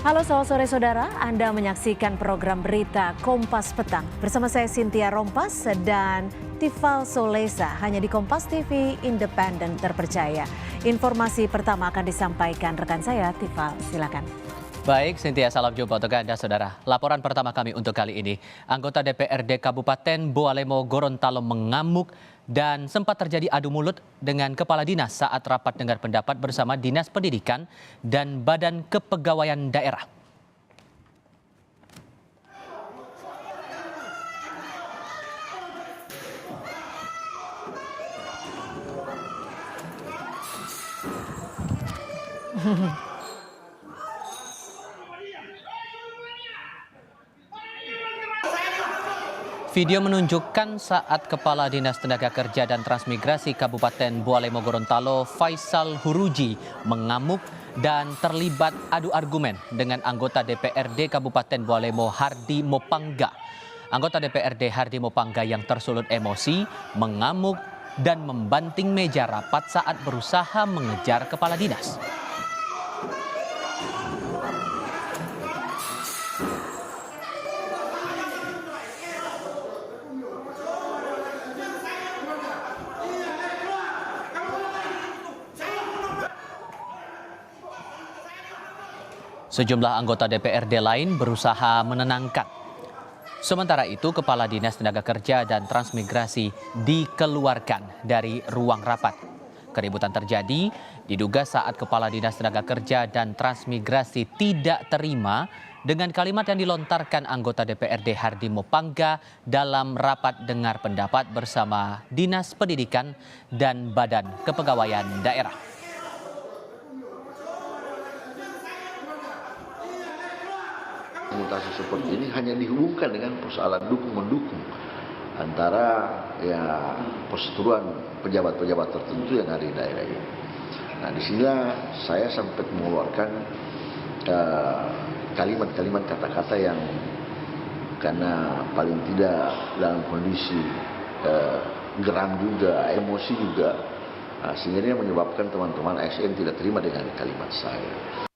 Halo selamat sore saudara, Anda menyaksikan program berita Kompas Petang. Bersama saya Cynthia Rompas dan Tifal Solesa, hanya di Kompas TV Independen Terpercaya. Informasi pertama akan disampaikan rekan saya, Tifal, silakan. Baik, Cynthia, salam jumpa untuk Anda, Saudara. Laporan pertama kami untuk kali ini. Anggota DPRD Kabupaten Boalemo Gorontalo mengamuk dan sempat terjadi adu mulut dengan Kepala Dinas saat rapat dengar pendapat bersama Dinas Pendidikan dan Badan Kepegawaian Daerah. Video menunjukkan saat Kepala Dinas Tenaga Kerja dan Transmigrasi Kabupaten Boalemo Gorontalo Faisal Huruji mengamuk dan terlibat adu argumen dengan anggota DPRD Kabupaten Boalemo Hardi Mopangga. Anggota DPRD Hardi Mopangga yang tersulut emosi mengamuk dan membanting meja rapat saat berusaha mengejar Kepala Dinas. Sejumlah anggota DPRD lain berusaha menenangkan. Sementara itu, Kepala Dinas Tenaga Kerja dan Transmigrasi dikeluarkan dari ruang rapat. Keributan terjadi diduga saat Kepala Dinas Tenaga Kerja dan Transmigrasi tidak terima dengan kalimat yang dilontarkan anggota DPRD Hardi Mopangga dalam rapat dengar pendapat bersama Dinas Pendidikan dan Badan Kepegawaian Daerah. Mutasi seperti ini hanya dihubungkan dengan persoalan dukung-mendukung antara perseteruan pejabat-pejabat tertentu yang ada di daerah ini. Nah, disinilah saya sempat mengeluarkan kalimat-kalimat kata-kata yang karena paling tidak dalam kondisi geram juga, emosi juga, sehingga ini menyebabkan teman-teman ASN tidak terima dengan kalimat saya.